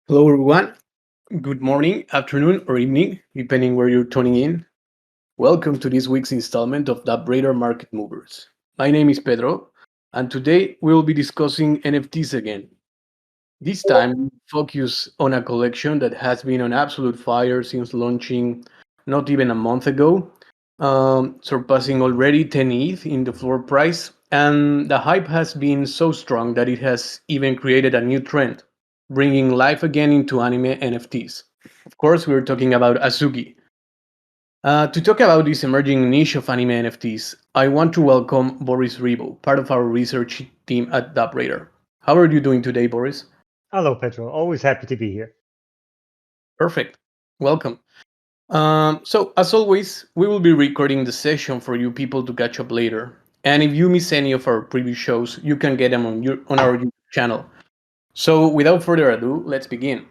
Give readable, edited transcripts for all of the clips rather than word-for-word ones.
Hello, everyone. Good morning, afternoon, or evening, depending where you're tuning in. Welcome to this week's installment of DappRadar Market Movers. My name is Pedro, and today we'll be discussing NFTs again. This time, focus on a collection that has been on absolute fire since launching not even a month ago, surpassing already 10 ETH in the floor price. And the hype has been so strong that it has even created a new trend, bringing life again into anime NFTs. Of course, we're talking about Azuki. To talk about this emerging niche of anime NFTs, I want to welcome Boris Ribo, part of our research team at DappRadar. How are you doing today, Boris? Hello, Pedro. Always happy to be here. Perfect. Welcome. So, as always, we will be recording the session for you people to catch up later. And if you miss any of our previous shows, you can get them on our YouTube channel. So, without further ado, let's begin.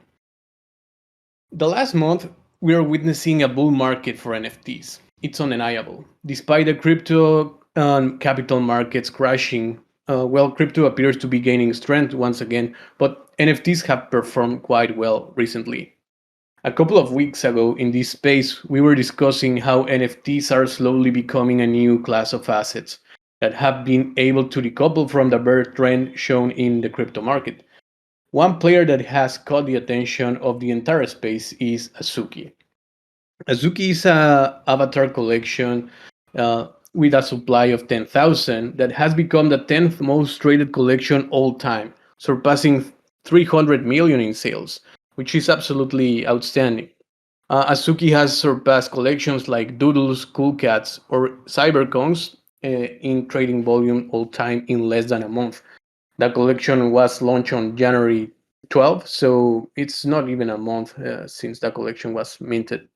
The last month, we are witnessing a bull market for NFTs. It's undeniable. Despite the crypto capital markets crashing, crypto appears to be gaining strength once again, but NFTs have performed quite well recently. A couple of weeks ago, in this space, we were discussing how NFTs are slowly becoming a new class of assets that have been able to decouple from the bear trend shown in the crypto market. One player that has caught the attention of the entire space is Azuki. Azuki is a avatar collection with a supply of 10,000 that has become the 10th most traded collection all time, surpassing 300 million in sales, which is absolutely outstanding. Azuki has surpassed collections like Doodles, Cool Cats, or Cybercones in trading volume all time in less than a month. The collection was launched on January 12th, so it's not even a month since the collection was minted.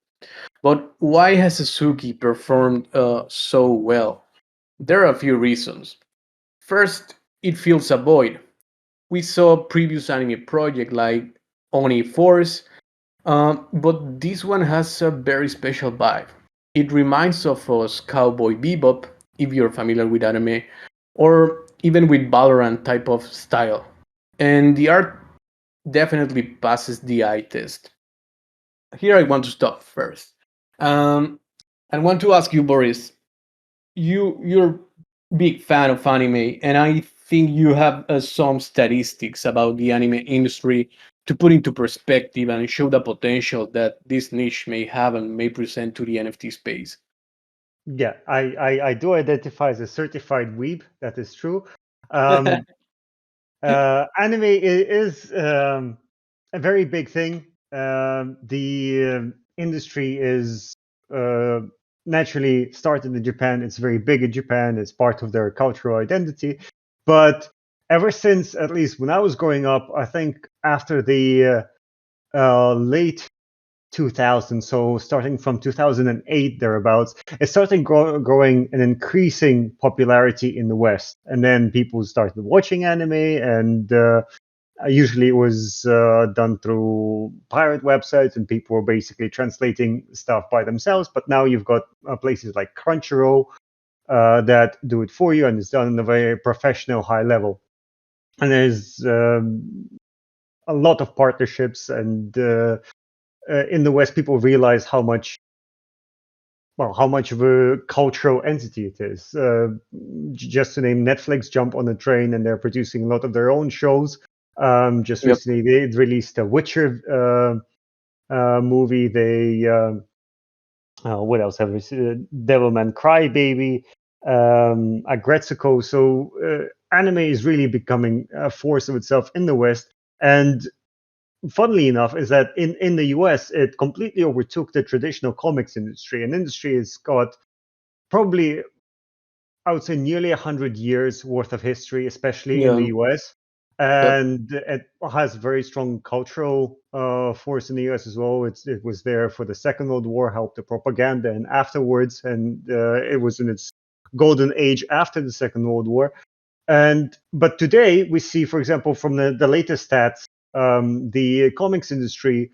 But why has Suzuki performed so well? There are a few reasons. First, it fills a void. We saw previous anime project like Oni Force, but this one has a very special vibe. It reminds of us Cowboy Bebop, if you're familiar with anime, or even with Valorant type of style. And the art definitely passes the eye test. Here I want to stop first. Um, I want to ask you, Boris. You're big fan of anime, and I think you have some statistics about the anime industry to put into perspective and show the potential that this niche may have and may present to the NFT space. Yeah, I do identify as a certified weeb. That is true. Um, Anime is a very big thing. The industry is uh, naturally started in Japan. It's very big in Japan. It's part of their cultural identity. But ever since, at least when I was growing up, I think after the late 2000, so starting from 2008 thereabouts, it started growing and increasing popularity in the West, and then people started watching anime, and usually it was done through pirate websites, and people were basically translating stuff by themselves. But now you've got places like Crunchyroll that do it for you, and it's done on a very professional, high level. And there's a lot of partnerships, and in the West, people realize how much of a cultural entity it is. Just to name, Netflix jump on the train, and they're producing a lot of their own shows. Just Yep. recently, they released a Witcher movie. They what else have we seen? Devilman Crybaby, Agretsuko. So anime is really becoming a force of itself in the West, and funnily enough, is that in the US, it completely overtook the traditional comics industry. And industry has got probably, I would say, nearly 100 years worth of history, especially in the Yeah. US. Yep. And it has very strong cultural force in the US as well. It was there for the Second World War, helped the propaganda, and afterwards, and it was in its golden age after the Second World War. And but today we see, for example, from the latest stats, the comics industry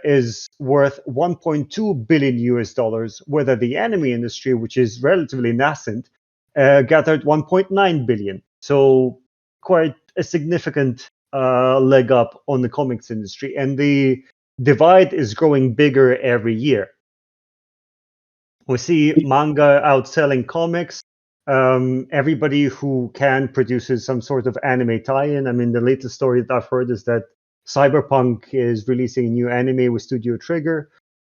is worth 1.2 billion US dollars, whether the anime industry, which is relatively nascent, gathered 1.9 billion. So quite a significant leg up on the comics industry, and the divide is growing bigger every year. We see manga outselling comics. Everybody who can produces some sort of anime tie-in. I mean, the latest story that I've heard is that Cyberpunk is releasing a new anime with Studio Trigger.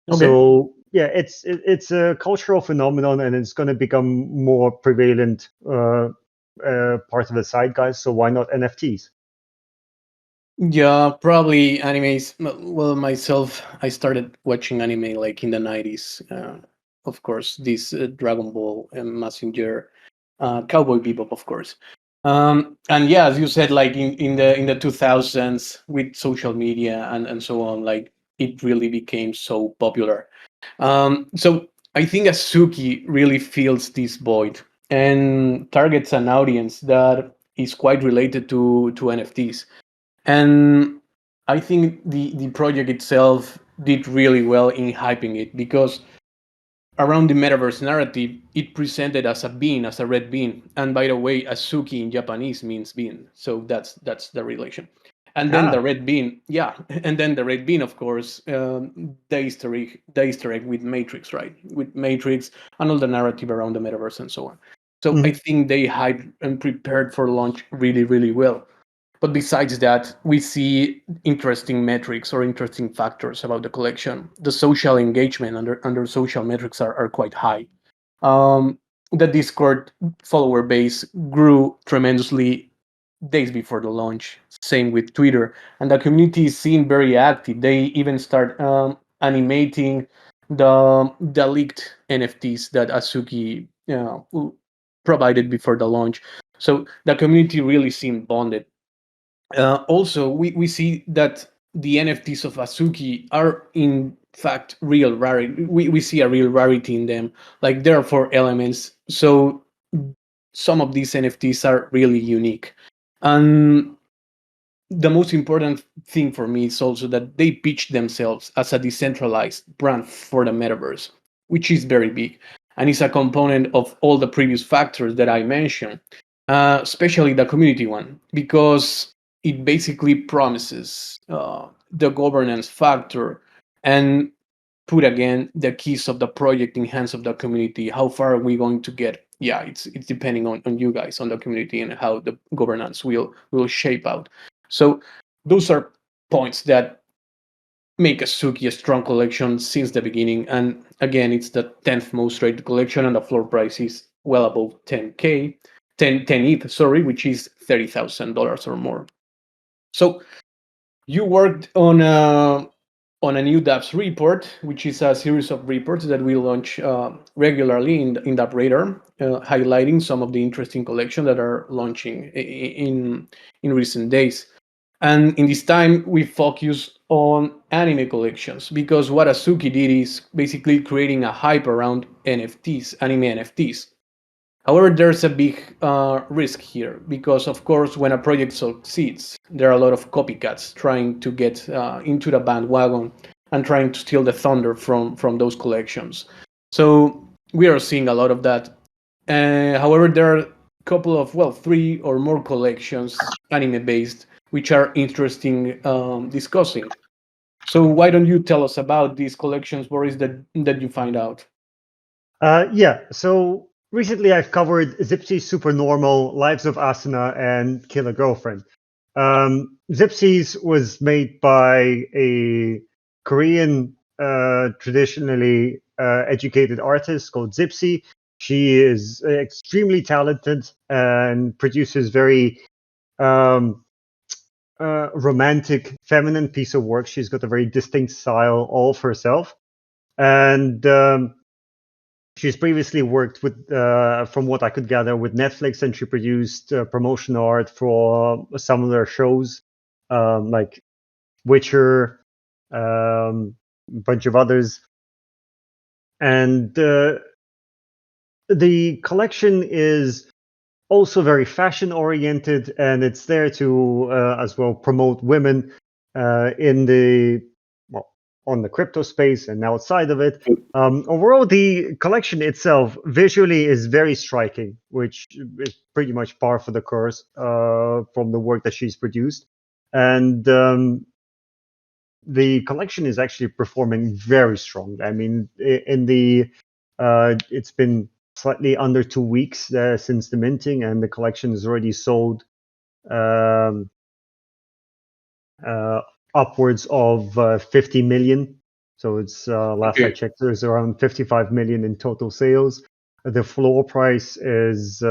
Okay. So yeah, it's a cultural phenomenon, and it's going to become more prevalent part of the zeitgeist. So why not NFTs? Yeah, probably animes. Well, myself, I started watching anime like in the 90s. Of course, this Dragon Ball and Messenger, Cowboy Bebop, of course. And yeah, as you said, like in the 2000s with social media and so on, like it really became so popular. So I think Azuki really fills this void and targets an audience that is quite related to NFTs. And I think the project itself did really well in hyping it because around the metaverse narrative, it presented as a bean, as a red bean. And by the way, Azuki in Japanese means bean, so that's the relation. And then the Ah, red bean, yeah, and then the red bean, of course, the Easter egg with Matrix, right? With Matrix and all the narrative around the metaverse and so on. So I mhm. think they hyped and prepared for launch really, really well. But besides that, we see interesting metrics or interesting factors about the collection. The social engagement under social metrics are quite high. Um, the Discord follower base grew tremendously days before the launch. Same with Twitter, and the community seemed very active. They even start animating the leaked NFTs that Azuki provided before the launch. So the community really seemed bonded. Also, we see that the NFTs of Azuki are in fact real rarity. We see a real rarity in them. Like there are four elements. So some of these NFTs are really unique. And the most important thing for me is also that they pitch themselves as a decentralized brand for the metaverse, which is very big and is a component of all the previous factors that I mentioned, especially the community one, because it basically promises the governance factor and put again the keys of the project in hands of the community. How far are we going to get? Yeah, it's depending on you guys, on the community, and how the governance will shape out. So those are points that make Azuki a strong collection since the beginning. And again, it's the 10th most rated collection, and the floor price is well above 10k, 10 ETH, sorry, which is $30,000 or more. So you worked on a new DApps report, which is a series of reports that we launch regularly in DappRadar, highlighting some of the interesting collections that are launching in recent days. And in this time, we focus on anime collections because what Azuki did is basically creating a hype around NFTs, anime NFTs. However, there's a big risk here because, of course, when a project succeeds, there are a lot of copycats trying to get into the bandwagon and trying to steal the thunder from those collections. So we are seeing a lot of that. However, there are a couple of, well, three or more collections, anime based, which are interesting discussing. So why don't you tell us about these collections, Boris, that you find out? Yeah, so recently I've covered Zipsy, SuperNormal, Lives of Asuna, and Killer Girlfriend. Zipsy's was made by a Korean traditionally educated artist called Zipsy. She is extremely talented and produces very um, romantic, feminine piece of work. She's got a very distinct style all of herself. And she's previously worked with, from what I could gather, with Netflix, and she produced promotional art for some of their shows, like Witcher, a bunch of others. And the collection is also very fashion oriented, and it's there to as well promote women in the, well, on the crypto space and outside of it. Overall, the collection itself visually is very striking, which is pretty much par for the course from the work that she's produced. and the collection is actually performing very strong. I mean, in the it's been slightly under 2 weeks since the minting, and the collection has already sold um, uh, upwards of 50 million. So it's last I Okay. checked, there's around 55 million in total sales. The floor price is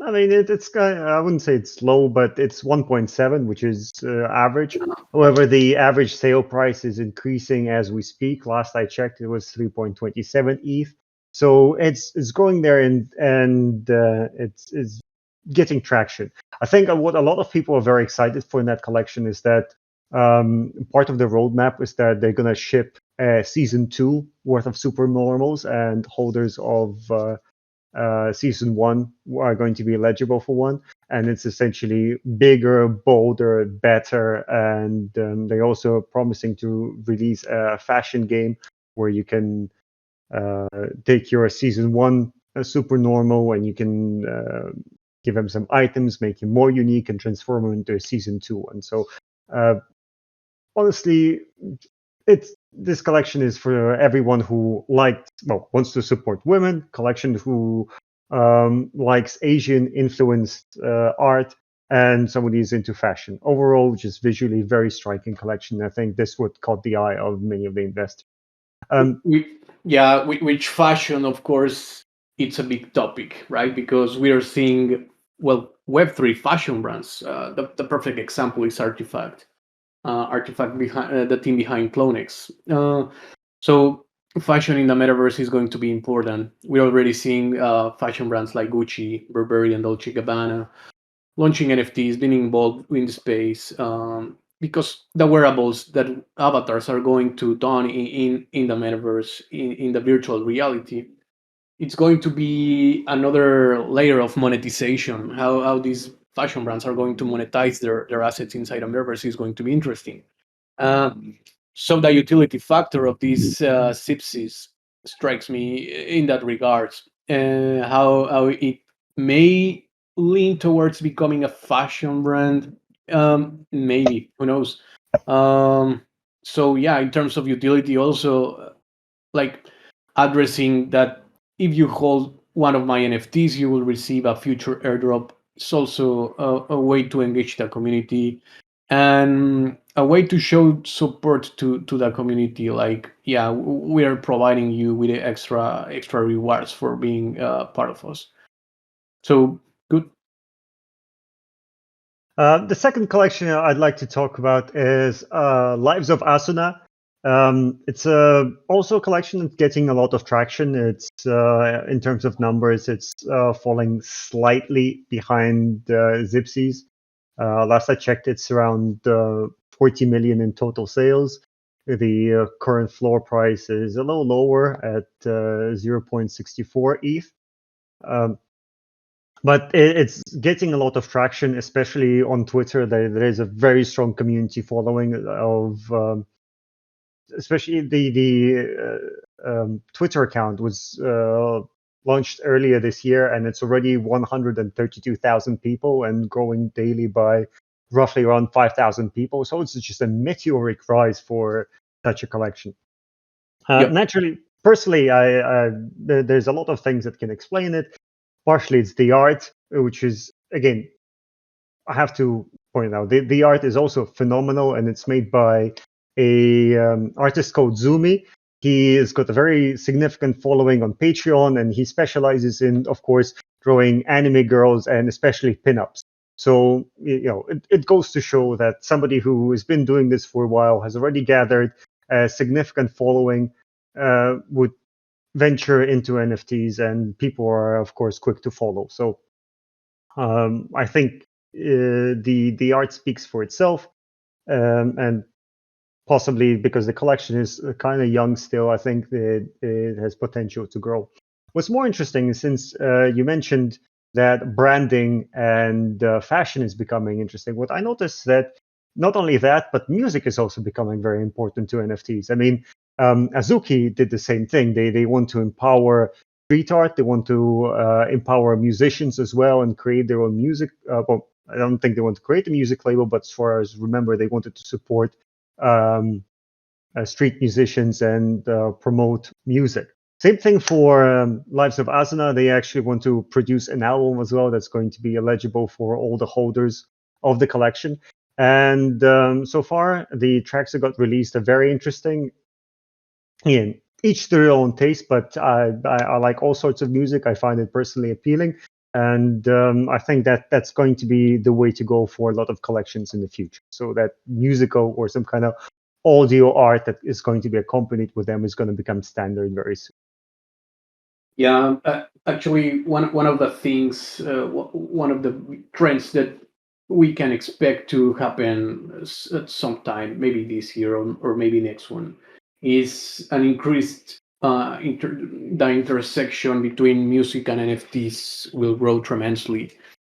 I mean, it's I wouldn't say it's low, but it's 1.7, which is average. However, the average sale price is increasing as we speak. Last I checked, it was 3.27 ETH. So it's going there, and it's getting traction. I think what a lot of people are very excited for in that collection is that part of the roadmap is that they're going to ship season 2 worth of supernormals, and holders of season 1 are going to be eligible for one, and it's essentially bigger, bolder, better, and they're also promising to release a fashion game where you can take your season 1 super normal, and you can give them some items, make him more unique, and transform him into a season 2 one. So uh, honestly, it's this collection is for everyone who wants to support women, collection who likes Asian influenced art, and somebody who's into fashion. Overall, just visually very striking collection. I think this would caught the eye of many of the investors. Um, Yeah, which fashion, of course, it's a big topic, right? Because we are seeing, well, Web3 fashion brands. The perfect example is Artifact. Artifact behind the team behind Clonex. So fashion in the metaverse is going to be important. We're already seeing fashion brands like Gucci, Burberry, and Dolce Gabbana launching NFTs, being involved in the space, because the wearables that avatars are going to don in the metaverse, in the virtual reality, it's going to be another layer of monetization. How these fashion brands are going to monetize their assets inside a metaverse is going to be interesting. Uh, so the utility factor of these Zipsys strikes me in that regards. How it may lean towards becoming a fashion brand. Maybe, who knows? Um, so yeah, in terms of utility, also like addressing that if you hold one of my NFTs, you will receive a future airdrop. It's also a way to engage the community and a way to show support to the community. Like, yeah, we are providing you with extra rewards for being part of us. So good. The second collection I'd like to talk about is Lives of Asuna. It's also a collection that's getting a lot of traction. It's in terms of numbers, it's falling slightly behind Zipsy's. Last I checked, it's around 40 million in total sales. The current floor price is a little lower at 0.64 ETH. Um, but it's getting a lot of traction, especially on Twitter. There is a very strong community following of, especially the Twitter account was launched earlier this year, and it's already 132,000 people and growing daily by roughly around 5,000 people. So it's just a meteoric rise for such a collection. Yep. Naturally, personally, there's a lot of things that can explain it. Partially, it's the art, which is again, I have to point out the art is also phenomenal, and it's made by a artist called Zumi. He has got a very significant following on Patreon, and he specializes in, of course, drawing anime girls and especially pinups. So it goes to show that somebody who has been doing this for a while has already gathered a significant following, would venture into NFTs, and people are, of course, quick to follow. So I think the art speaks for itself, and possibly because the collection is kind of young still, I think that it has potential to grow. What's more interesting is, since you mentioned that branding and fashion is becoming interesting, what I noticed that not only that, but music is also becoming very important to NFTs. I mean, Azuki did the same thing. They want to empower street art. They want to empower musicians as well and create their own music. Well, I don't think they want to create a music label, but as far as remember, they wanted to support um, street musicians and promote music. Same thing for Lives of Asuna. They actually want to produce an album as well that's going to be eligible for all the holders of the collection. And so far, the tracks that got released are very interesting. Yeah, each to their own taste, but I like all sorts of music. I find it personally appealing. And I think that that's going to be the way to go for a lot of collections in the future. So that musical or some kind of audio art that is going to be accompanied with them is going to become standard very soon. Yeah, actually, one of the things, one of the trends that we can expect to happen at some time, maybe this year or maybe next one, is an increased the intersection between music and NFTs will grow tremendously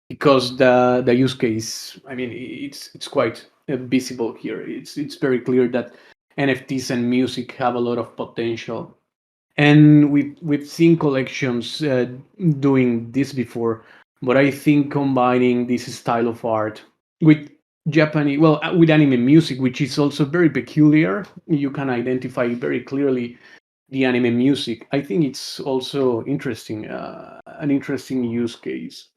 because the use case, I mean, it's quite visible here. It's very clear that NFTs and music have a lot of potential, and we've seen collections doing this before, but I think combining this style of art with Japanese, well, with anime music, which is also very peculiar, you can identify very clearly the anime music. I think it's also interesting, an interesting use case.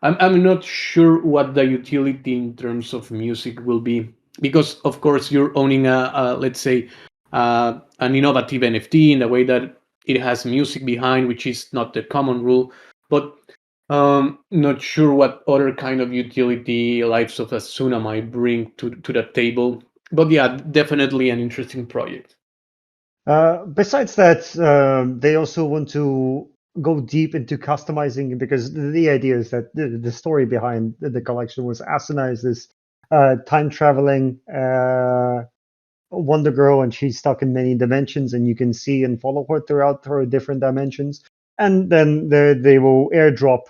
I'm not sure what the utility in terms of music will be, because of course you're owning a let's say an innovative NFT in the way that it has music behind, which is not the common rule. But not sure what other kind of utility Lives of Asuna might bring to the table. But yeah, definitely an interesting project. Besides that, they also want to go deep into customizing because the idea is that the story behind the collection was Asuna is this time traveling Wonder Girl, and she's stuck in many dimensions, and you can see and follow her throughout her different dimensions. And then they will airdrop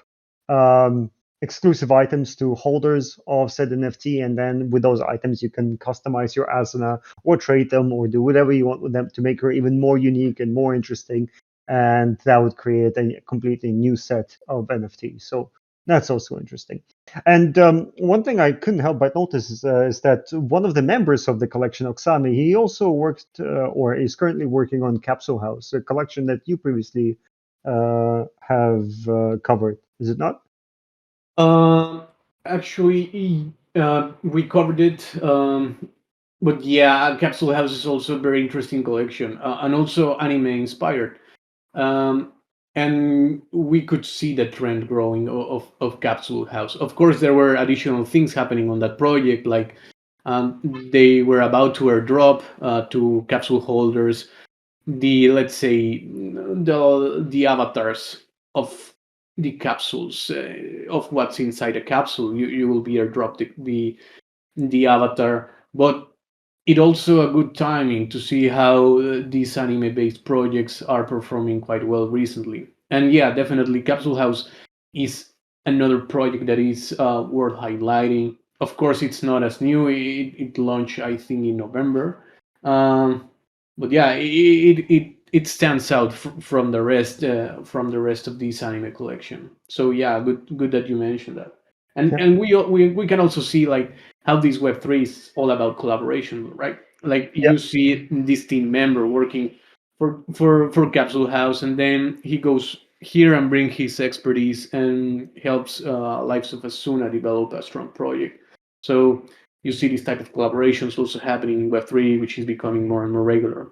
um, exclusive items to holders of said NFT, and then with those items, you can customize your Asuna or trade them or do whatever you want with them to make her even more unique and more interesting. And that would create a completely new set of NFTs. So that's also interesting. And one thing I couldn't help but notice is that one of the members of the collection, Oksami, he also worked or is currently working on Capsule House, a collection that you previously have covered. Is it not? Um, Actually, we covered it. But yeah, Capsule House is also a very interesting collection, and also anime inspired. Um, and we could see the trend growing of Capsule House. Of course, there were additional things happening on that project, like they were about to airdrop to capsule holders the, let's say, the avatars of the capsules, of what's inside a capsule. You will be airdropped the avatar, but it also a good timing to see how these anime based projects are performing quite well recently. And yeah, definitely Capsule House is another project that is worth highlighting. Of course, it's not as new. It launched, I think, in November. um, but yeah, it stands out from the rest of this anime collection. So yeah, good that you mentioned that. Yeah. And we can also see like how this Web3 is all about collaboration, right? Like Yeah. you see this team member working for Capsule House, and then he goes here and bring his expertise and helps Lives of Asuna develop a strong project. So you see these type of collaborations also happening in Web3, which is becoming more and more regular.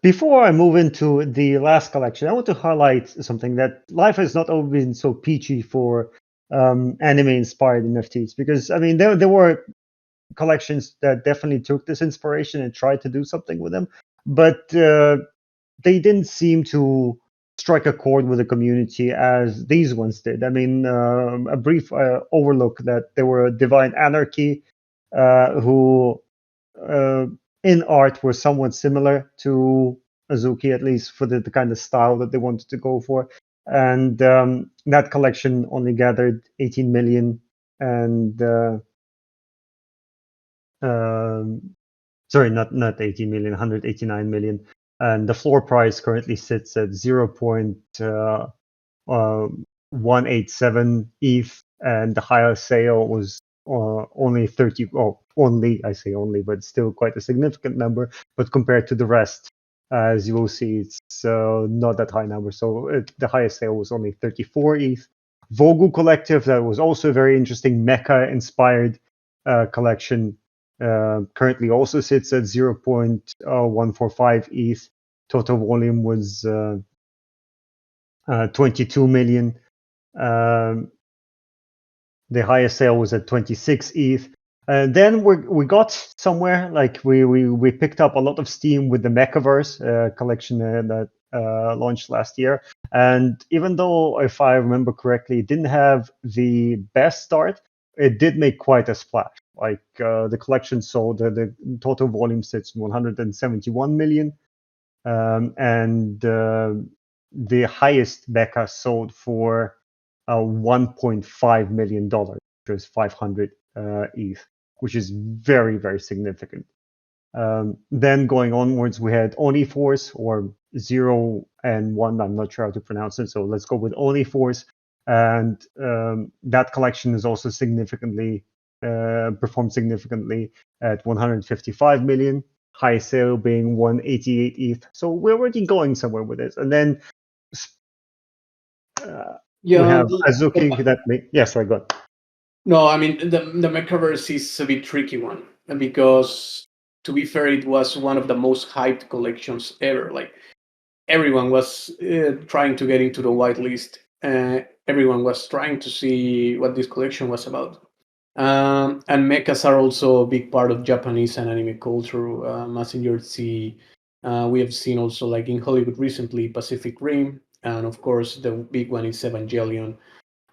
Before I move into the last collection, I want to highlight something that life has not always been so peachy for anime-inspired NFTs. Because I mean, there were collections that definitely took this inspiration and tried to do something with them, but they didn't seem to strike a chord with the community as these ones did. I mean, a brief overlook that there were Divine Anarchy, who uh, in art were somewhat similar to Azuki, at least for the kind of style that they wanted to go for. And that collection only gathered 18 million and um, sorry, not 80 million, 189 million. And the floor price currently sits at 0.187 ETH and the highest sale was only 30. Oh, only, I say only, but still quite a significant number. But compared to the rest, as you will see, it's not that high number. So the highest sale was only 34 ETH. Vogel Collective, that was also a very interesting mecha-inspired collection. Currently also sits at 0.145 ETH. Total volume was 22 million. Um, the highest sale was at 26 ETH. Then we got somewhere, like we picked up a lot of steam with the Mechaverse collection that launched last year. And even though, if I remember correctly, it didn't have the best start, it did make quite a splash. Like the collection sold, the total volume sits 171 million. And the highest Mecha sold for $1.5 million, which was 500 ETH, which is very, very significant. Then going onwards, we had Oni Force, or 0 and 1. I'm not sure how to pronounce it, so let's go with Oni Force. And that collection is also significantly performed significantly at 155 million. High sale being 188 ETH. So we're already going somewhere with this. And then we Yeah. have Azuki. Yes, sorry, go on. No, I mean the Mechaverse is a bit tricky one because, to be fair, it was one of the most hyped collections ever. Like everyone was trying to get into the whitelist. Everyone was trying to see what this collection was about. And mechas are also a big part of Japanese and anime culture. Messenger Z. We have seen also, like in Hollywood recently, Pacific Rim, and of course the big one is Evangelion.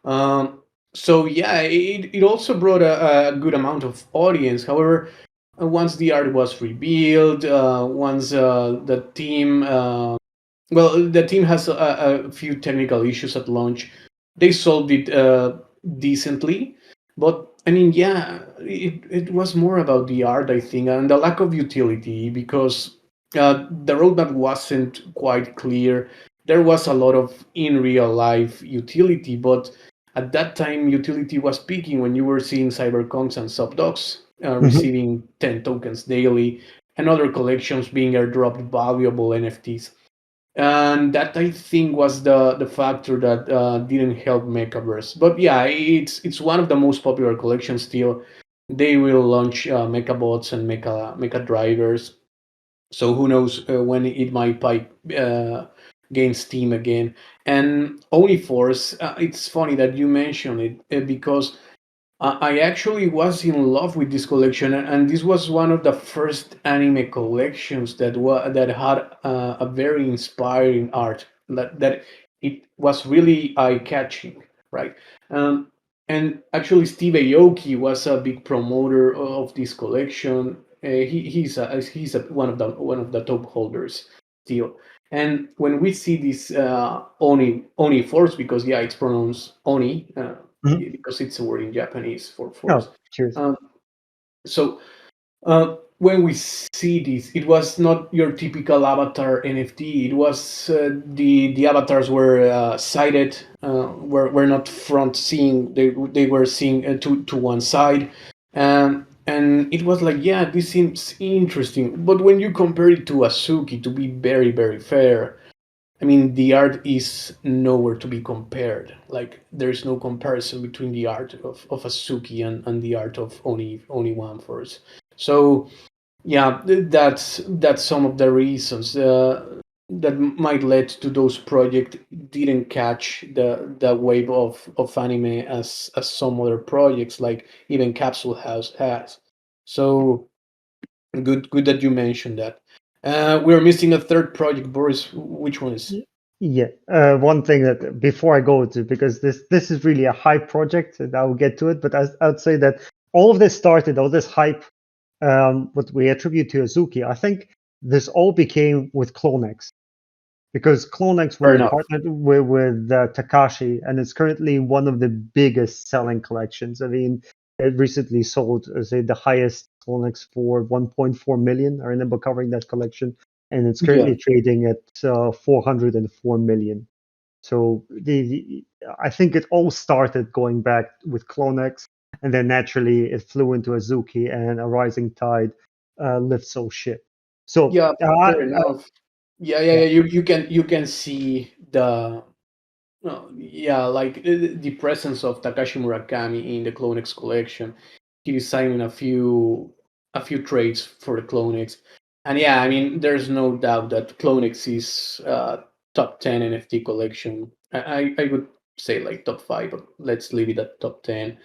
Um, so yeah, it also brought a good amount of audience. However, once the art was revealed, once the team, well, the team has a few technical issues at launch. They solved it decently, but I mean, yeah, it was more about the art, I think, and the lack of utility because the roadmap wasn't quite clear. There was a lot of in real life utility, but at that time, utility was peaking when you were seeing cyberconks and subdocs Mhm. receiving 10 tokens daily and other collections being airdropped valuable NFTs. And that, I think, was the factor that didn't help Mechaverse. But yeah, it's one of the most popular collections still. They will launch mecha bots and mecha drivers, so who knows when it might gain steam again. And Uniforce, it's funny that you mentioned it because I actually was in love with this collection, and this was one of the first anime collections that had a very inspiring art. That it was really eye catching, right? Um, and actually, Steve Aoki was a big promoter of this collection. One of the top holders still. And when we see this Oni Force, because yeah, it's pronounced Oni. Mhm. Because it's a word in Japanese for force. Oh, cheers. Um, so when we see this, it was not your typical avatar NFT. It was the avatars were sided, were not front seeing. They were seeing to one side, and it was like, yeah, this seems interesting. But when you compare it to Azuki, to be very very fair, I mean, the art is nowhere to be compared. Like, there's no comparison between the art of Asuki and the art of Oni One Force. So, yeah, that's some of the reasons that might lead to those projects didn't catch the wave of anime as some other projects, like even Capsule House has. So, good that you mentioned that. We're missing a third project, Boris. Which one is? Yeah, one thing that before I go to, because this is really a hype project, and I'll get to it. But I'd say that all of this started, all this hype, what we attribute to Azuki. I think this all became with Clonex, because Clonex, when Fair they enough. partnered with Takashi, and it's currently one of the biggest selling collections. I mean, it recently sold, say, the highest Clonex for 1.4 million. I remember covering that collection, and it's Yeah. currently trading at 404 million. So I think it all started going back with Clonex, and then naturally it flew into Azuki, and a rising tide lifts all ship. So Yeah, fair enough. Yeah, yeah, yeah, yeah. You can see the no, yeah, like the presence of Takashi Murakami in the Clonex collection. He designing a few traits for the Clonex, and yeah, I mean, there's no doubt that Clonex is top 10 NFT collection. I would say like top five, but let's leave it at top 10.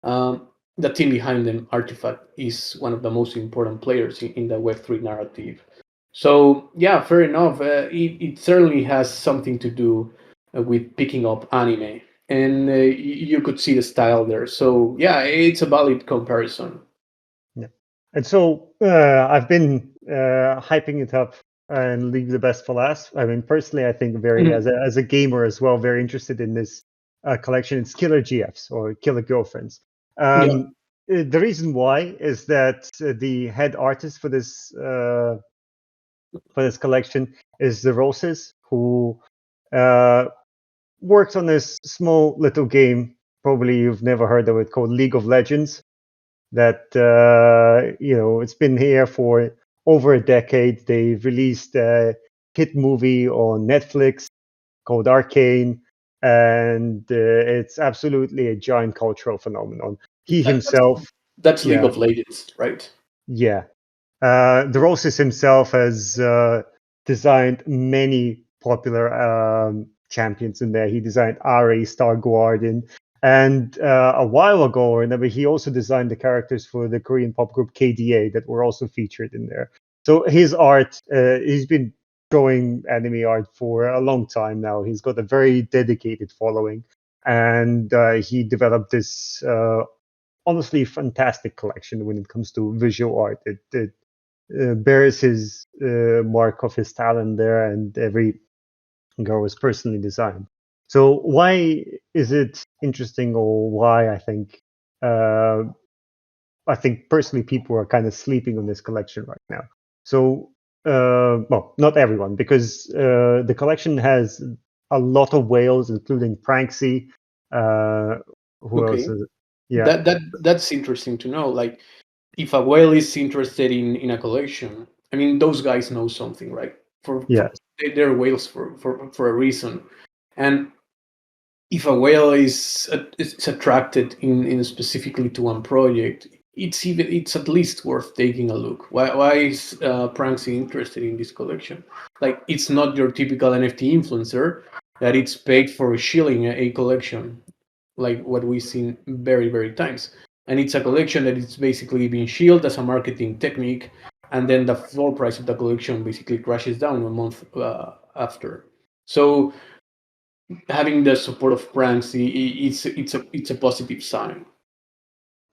Um, the team behind them, Artifact, is one of the most important players in the Web3 narrative. So yeah, fair enough. It certainly has something to do with picking up anime, and you could see the style there. So yeah, it's a valid comparison. yeah. And so I've been hyping it up and leave the best for last. I mean, personally, I think very Mhm. as a gamer as well, very interested in this collection. It's Killer GFs or Killer Girlfriends. Yeah. The reason why is that the head artist for this collection is the Roses, who uh, worked on this small little game. Probably you've never heard of it, called League of Legends. That it's been here for over a decade. They've released a hit movie on Netflix called Arcane, and it's absolutely a giant cultural phenomenon. He That, that's himself, that's League yeah, of Legends, right? yeah. The Rosas himself has designed many popular champions in there. He designed Ari, Star Guardian, and a while ago, I remember he also designed the characters for the Korean pop group KDA that were also featured in there. So his art, he's been drawing anime art for a long time now. He's got a very dedicated following, and he developed this honestly fantastic collection when it comes to visual art. It bears his mark of his talent there, and every girl was personally designed. So why is it interesting, or why uh, I think personally people are kind of sleeping on this collection right now. So well, not everyone, because the collection has a lot of whales, including Pranksy. Uh, who else? Okay, Yeah, that's interesting to know. Like, if a whale is interested in a collection, I mean, those guys know something, right? yeah. They're whales for a reason, and if a whale is attracted in specifically to one project, it's at least worth taking a look. Why is Pranksy interested in this collection? Like, it's not your typical NFT influencer that it's paid for a shilling a collection, like what we've seen very times. And it's a collection that is basically being shielded as a marketing technique, and then the floor price of the collection basically crashes down a month after. So having the support of brands, it's a positive sign.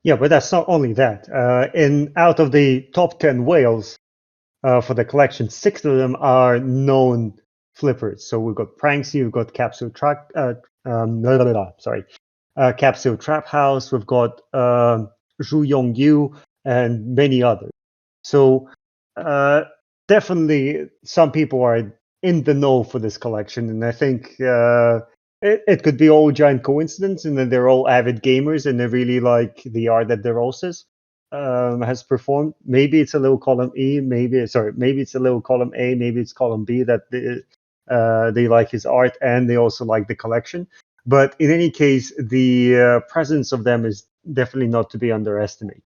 Yeah, but that's not only that. In out of the top 10 whales for the collection, six of them are known flippers. So we've got Pranksy, we've got sorry, Capsule Trap House, we've got Zhu Yong Yu, and many others. So uh, definitely some people are in the know for this collection, and I think it could be all giant coincidence, and then they're all avid gamers and they really like the art that DeRosas has performed. Maybe it's a little column E, maybe it's a little column A, maybe it's column B that they like his art and they also like the collection. But in any case, the presence of them is definitely not to be underestimated.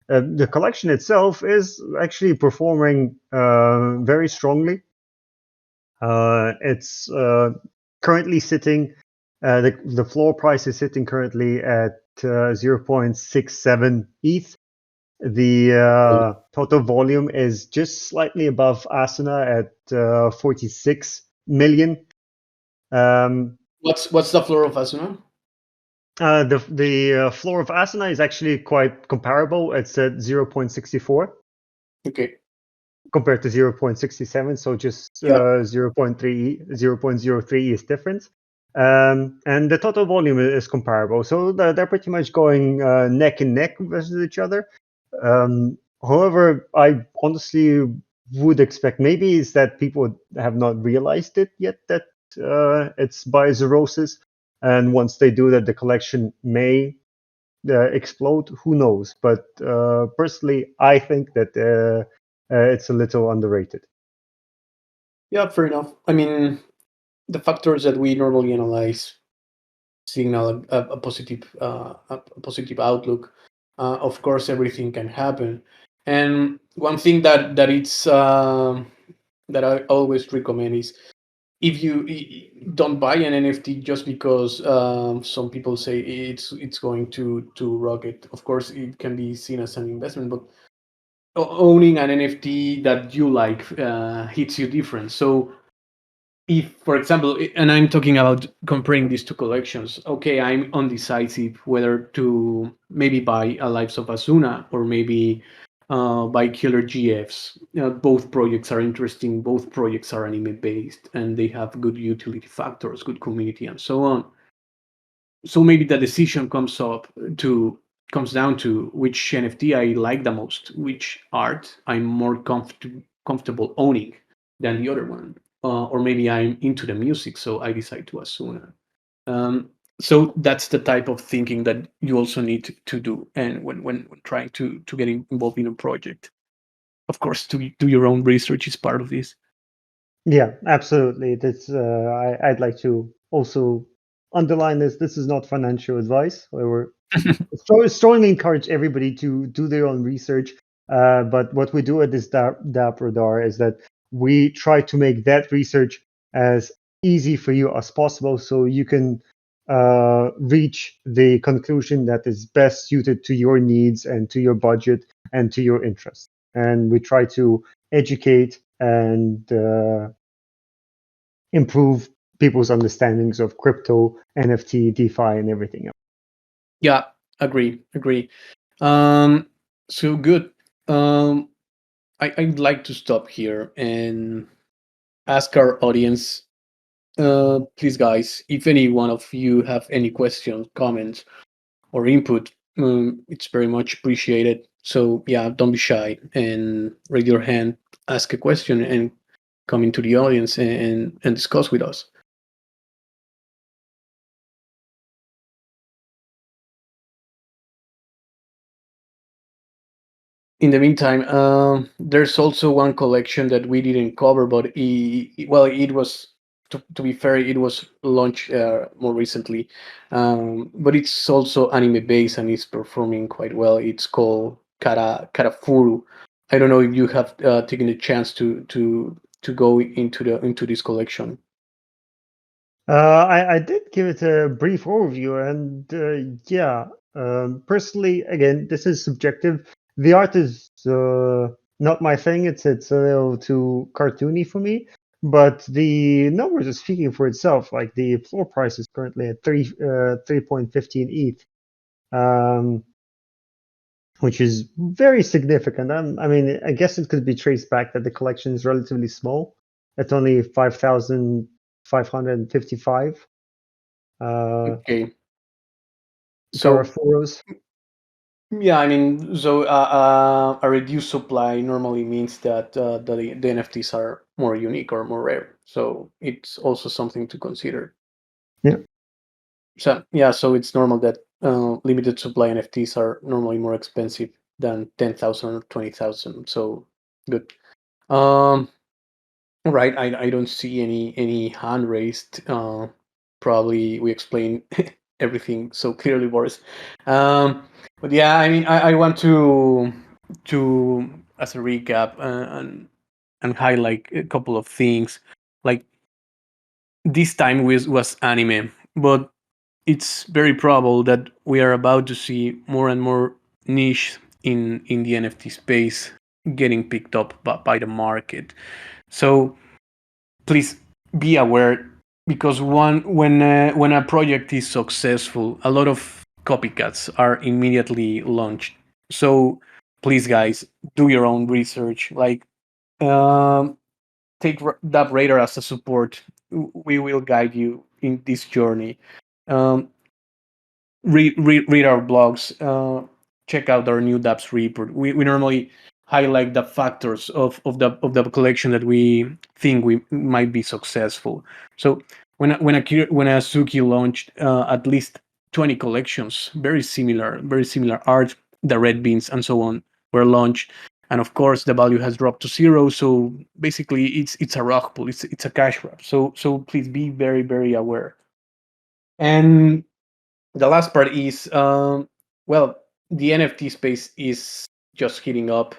The collection itself is actually performing very strongly. It's currently sitting, the floor price is sitting currently at 0.67 ETH. The total volume is just slightly above Asuna at 46 million. Um, What's the floor of Asuna? the floor of Asuna is actually quite comparable. It's at 0.64 Okay. compared to 0.67, so just Yeah. 0.03 is different. And the total volume is comparable, so they're pretty much going neck and neck versus each other. However, I honestly would expect, maybe it's that people have not realized it yet, that it's by Zerosis, and once they do that, the collection may explode. Who knows? But personally, I think that it's a little underrated. Yeah, fair enough. I mean, the factors that we normally analyze signal a positive outlook. Of course, everything can happen, and one thing that it's that I always recommend is if you don't buy an NFT just because some people say it's going to rocket. Of course, it can be seen as an investment, but owning an NFT that you like hits you different. So if, for example, and I'm talking about comparing these two collections, okay, I'm undecisive whether to maybe buy a Lives of Asuna or maybe buy KillerGfs. Both projects are interesting, both projects are anime based, and they have good utility factors, good community, and so on. So maybe the decision comes down to which NFT I like the most, which art I'm more comfortable owning than the other one, or maybe I'm into the music, so I decide to Asuna. So that's the type of thinking that you also need to do, and when trying to get involved in a project, of course, to do your own research is part of this. Yeah, absolutely. I'd like to also underline this. This is not financial advice. We're strongly encourage everybody to do their own research. But what we do at this DappRadar is that we try to make that research as easy for you as possible, so you can reach the conclusion that is best suited to your needs and to your budget and to your interests. And we try to educate and improve people's understandings of crypto, NFT, DeFi, and everything else. Yeah, agree. Um, so good. Um, I'd like to stop here and ask our audience, please, guys, if any one of you have any questions, comments, or input, it's very much appreciated. So yeah, don't be shy and raise your hand, ask a question, and come into the audience and discuss with us. In the meantime, there's also one collection that we didn't cover, but well, it was to be fair, it was launched more recently, but it's also anime based and it's performing quite well. It's called Karafuru. I don't know if you have taken the chance to go into this collection. I did give it a brief overview, and yeah, personally, again, this is subjective. The art is not my thing. It's a little too cartoony for me, but the numbers are speaking for itself. Like the floor price is currently at 3.15 ETH, um, which is very significant. I mean, I guess it could be traced back that the collection is relatively small. It's only 5,555 Okay, so Garafuros. yeah, I mean, so a reduced supply normally means that the NFTs are more unique or more rare. So it's also something to consider. Yeah. So yeah, so it's normal that limited supply NFTs are normally more expensive than 10,000 or 20,000. So good. Um, right. I don't see any hand raised. Probably we explained everything so clearly, Boris. But yeah, I mean, I want to as a recap and highlight a couple of things. Like this time was anime, but it's very probable that we are about to see more and more niche in the NFT space getting picked up by the market. So please be aware, because when a project is successful, a lot of copycats are immediately launched. So please, guys, do your own research. Like, um, take DappRadar as a support. We will guide you in this journey. Um, read our blogs. Check out our new Dapps report. We normally highlight the factors of the collection that we think we might be successful. So when Azuki launched at least 20 collections, very similar art, the red beans and so on were launched, and of course the value has dropped to zero. So basically, it's a rug pull, it's a cash grab. So please be very aware. And the last part is well, the NFT space is just heating up.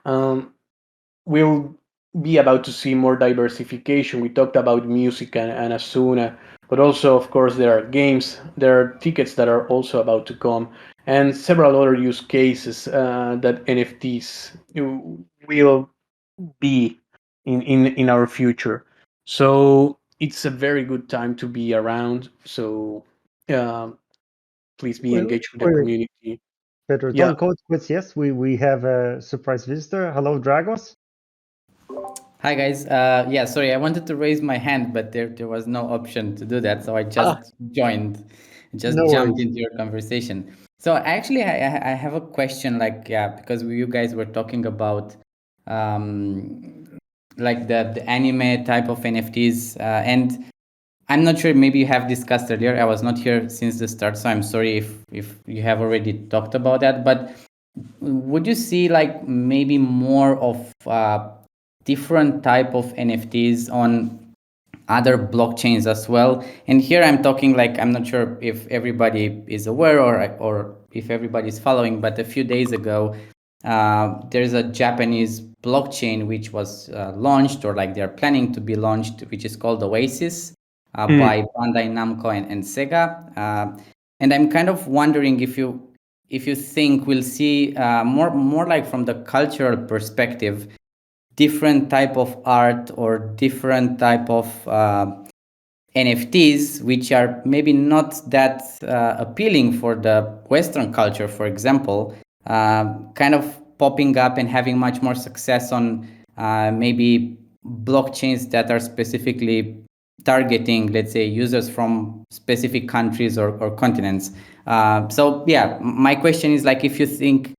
Um, we'll be about to see more diversification. We talked about music and Asuna, but also, of course, there are games, there are tickets that are also about to come, and several other use cases that NFTs will be in our future. So it's a very good time to be around. So um, please be Wait, engaged with the wait, community. Pedro, Yeah. don't code quits. Yes, we have a surprise visitor. Hello, Dragos. Hi guys. Yeah, sorry, I wanted to raise my hand, but there was no option to do that, so I Ah, just joined, just No jumped worries. into your conversation. So actually, I have a question, like, yeah, because you guys were talking about um, like the anime type of NFTs, and I'm not sure. Maybe you have discussed earlier. I was not here since the start, so I'm sorry if you have already talked about that. But would you see like maybe more of different type of NFTs on other blockchains as well? And here I'm talking, like, I'm not sure if everybody is aware or if everybody is following, but a few days ago there's a Japanese blockchain which was launched, or like they're planning to be launched, which is called Oasis mm, by Bandai Namco and Sega. And I'm kind of wondering if you think we'll see more like from the cultural perspective, different type of art or different type of NFTs, which are maybe not that appealing for the Western culture, for example, kind of popping up and having much more success on maybe blockchains that are specifically targeting, let's say, users from specific countries or continents. So yeah, my question is, like, if you think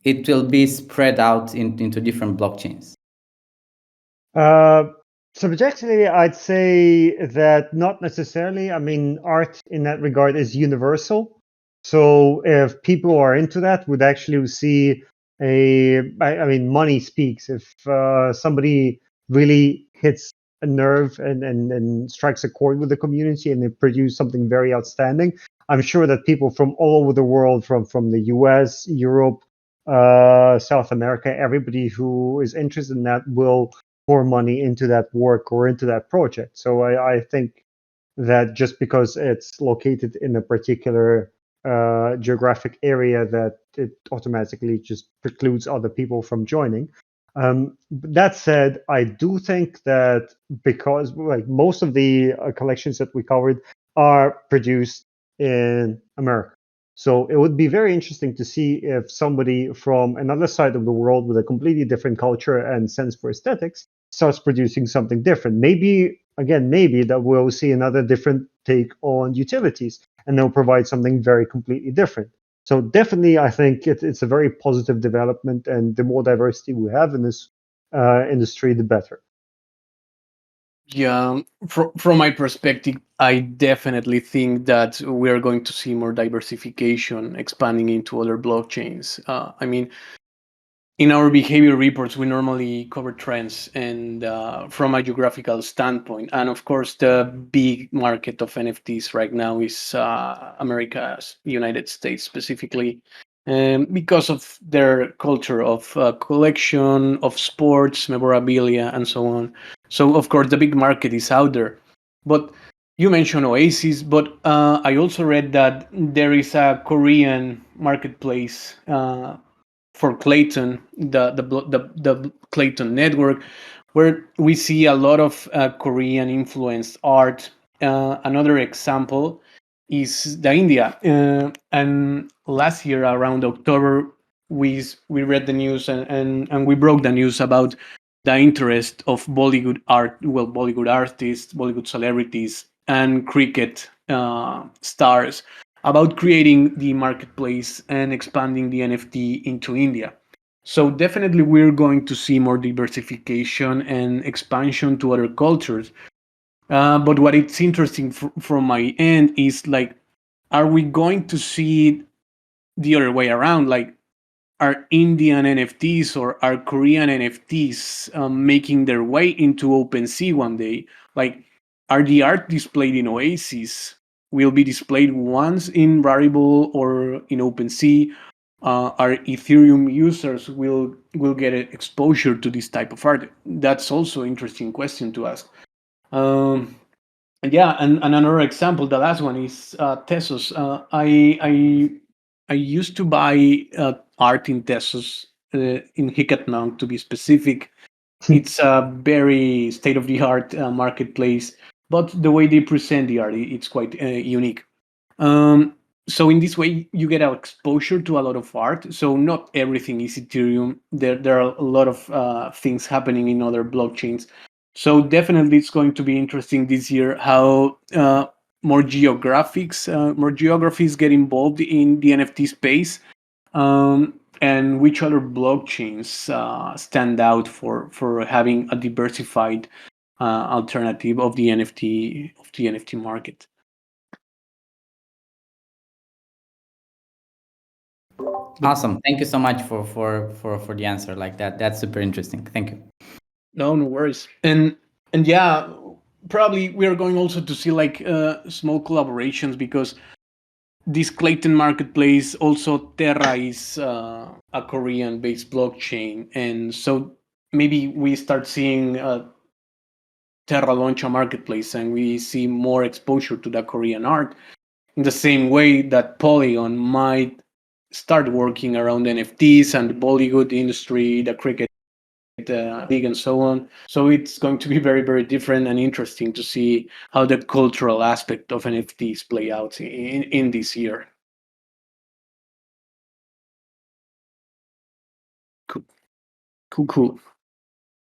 it will be spread out into different blockchains. Uh, Subjectively, I'd say that not necessarily. I mean, art in that regard is universal. So if people are into that, would actually see I mean, money speaks. If somebody really hits a nerve and strikes a chord with the community and they produce something very outstanding, I'm sure that people from all over the world, from the US, Europe, South America, everybody who is interested in that will pour money into that work or into that project. So I think that just because it's located in a particular geographic area, that it automatically just precludes other people from joining. That said, I do think that because like most of the collections that we covered are produced in America. So it would be very interesting to see if somebody from another side of the world with a completely different culture and sense for aesthetics starts producing something different. Maybe, again, maybe that we'll see another different take on utilities and they'll provide something very completely different. So definitely, I think it's a very positive development, and the more diversity we have in this industry, the better. yeah, from my perspective, I definitely think that we're going to see more diversification expanding into other blockchains. I mean, in our behavior reports, we normally cover trends and from a geographical standpoint. And of course, the big market of NFTs right now is America's United States specifically, because of their culture of collection, of sports, memorabilia, and so on. So, of course, the big market is out there. But you mentioned Oasis, but I also read that there is a Korean marketplace for Clayton, the Clayton network, where we see a lot of Korean influenced art. Another example is the India, and last year around October, we read the news and we broke the news about the interest of Bollywood art, well, Bollywood artists, Bollywood celebrities, and cricket stars about creating the marketplace and expanding the NFT into India. So definitely we're going to see more diversification and expansion to other cultures. But what it's interesting from my end is like, are we going to see it the other way around? Like, are Indian NFTs or are Korean NFTs making their way into OpenSea one day? Like, are the art displayed in Oasis will be displayed once in Rarible or in OpenSea? Our Ethereum users will get exposure to this type of art? That's also an interesting question to ask. Um, and yeah, and another example, the last one is Tesos. I used to buy art in Tesos, in Hikatnong to be specific. It's a very state of the art marketplace, but the way they present the art, it's quite unique. Um, so in this way, you get exposure to a lot of art. So not everything is Ethereum. There are a lot of things happening in other blockchains. So definitely, it's going to be interesting this year how more geographies get involved in the NFT space, and which other blockchains stand out for having a diversified alternative of the NFT market. Awesome. Thank you so much for the answer like that. That's super interesting. Thank you. No worries. And yeah, probably we are going also to see like small collaborations, because this Clayton marketplace, also Terra is a Korean-based blockchain, and so maybe we start seeing Terra launch a marketplace, and we see more exposure to the Korean art in the same way that Polygon might start working around NFTs and the Bollywood industry, the cricket league, and so on. So it's going to be very, very different and interesting to see how the cultural aspect of NFTs play out in this year. Cool, cool,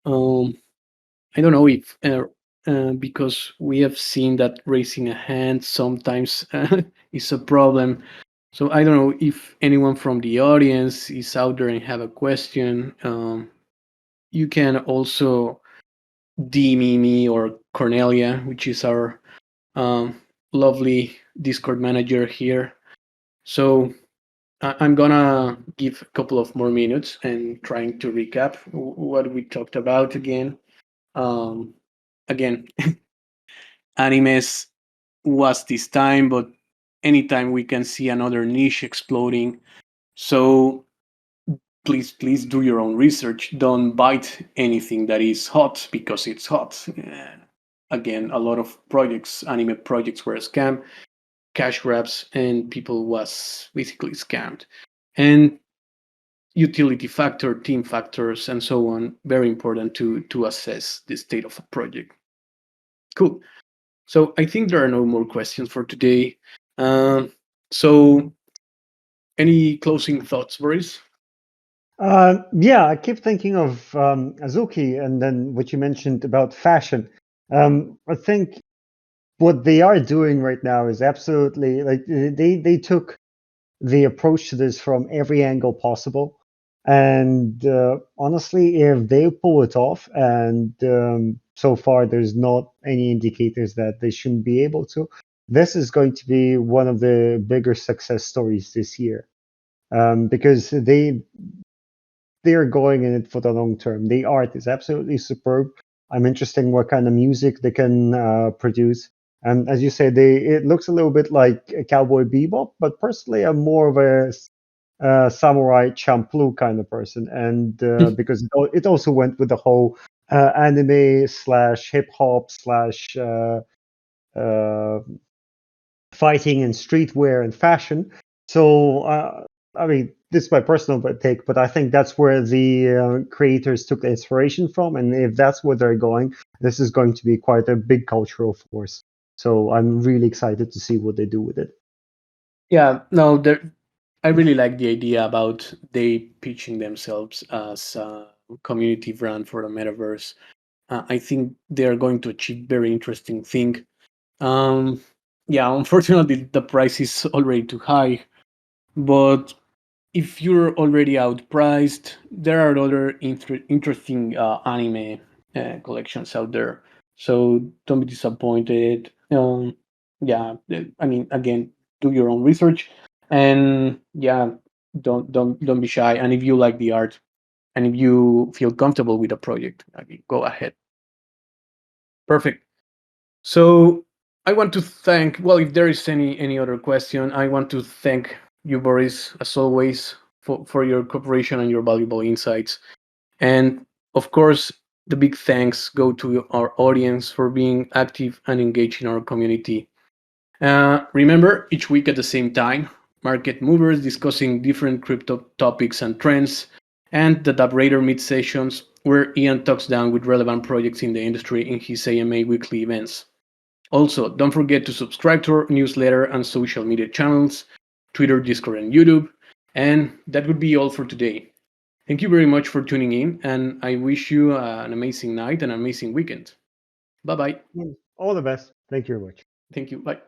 cool. I don't know if because we have seen that raising a hand sometimes is a problem. So I don't know if anyone from the audience is out there and have a question. You can also DM me or Cornelia, which is our lovely Discord manager here. So I'm gonna give a couple of more minutes and trying to recap what we talked about again. Um, Again, animes was this time, but anytime we can see another niche exploding. So please do your own research. Don't bite anything that is hot because it's hot. Again, a lot of projects, anime projects, were a scam, cash grabs, and people was basically scammed. And utility factor, team factors, and so on, very important to assess the state of a project. Cool. So I think there are no more questions for today. So any closing thoughts, Boris? Yeah, I keep thinking of Azuki and then what you mentioned about fashion. I think what they are doing right now is absolutely like they took the approach to this from every angle possible. And honestly, if they pull it off, and so far there's not any indicators that they shouldn't be able to, this is going to be one of the bigger success stories this year. Because they're going in it for the long term. The art is absolutely superb. I'm interested in what kind of music they can produce. And as you say, it looks a little bit like a Cowboy Bebop, but personally, I'm more of a samurai Champloo kind of person, and because it also went with the whole anime slash hip hop slash uh, fighting and streetwear and fashion. So, I mean, this is my personal take, but I think that's where the creators took the inspiration from. And if that's where they're going, this is going to be quite a big cultural force. So I'm really excited to see what they do with it. Yeah, no, I really like the idea about they pitching themselves as a community brand for the metaverse. I think they are going to achieve very interesting thing. Um, yeah, unfortunately, the price is already too high. But if you're already outpriced, there are other interesting anime collections out there. So don't be disappointed. Yeah, I mean, again, do your own research, and yeah, don't be shy. And if you like the art, and if you feel comfortable with a project, I mean, go ahead. Perfect. So I want to thank. Well, if there is any other question, I want to thank you, Boris, as always, for your cooperation and your valuable insights. And of course, the big thanks go to our audience for being active and engaged in our community. Remember, each week at the same time, market movers discussing different crypto topics and trends, and the DappRadar Meet sessions, where Ian talks down with relevant projects in the industry in his AMA weekly events. Also, don't forget to subscribe to our newsletter and social media channels, Twitter, Discord, and YouTube. And that would be all for today. Thank you very much for tuning in, and I wish you an amazing night and an amazing weekend. Bye bye. All the best. Thank you very much. Thank you. Bye.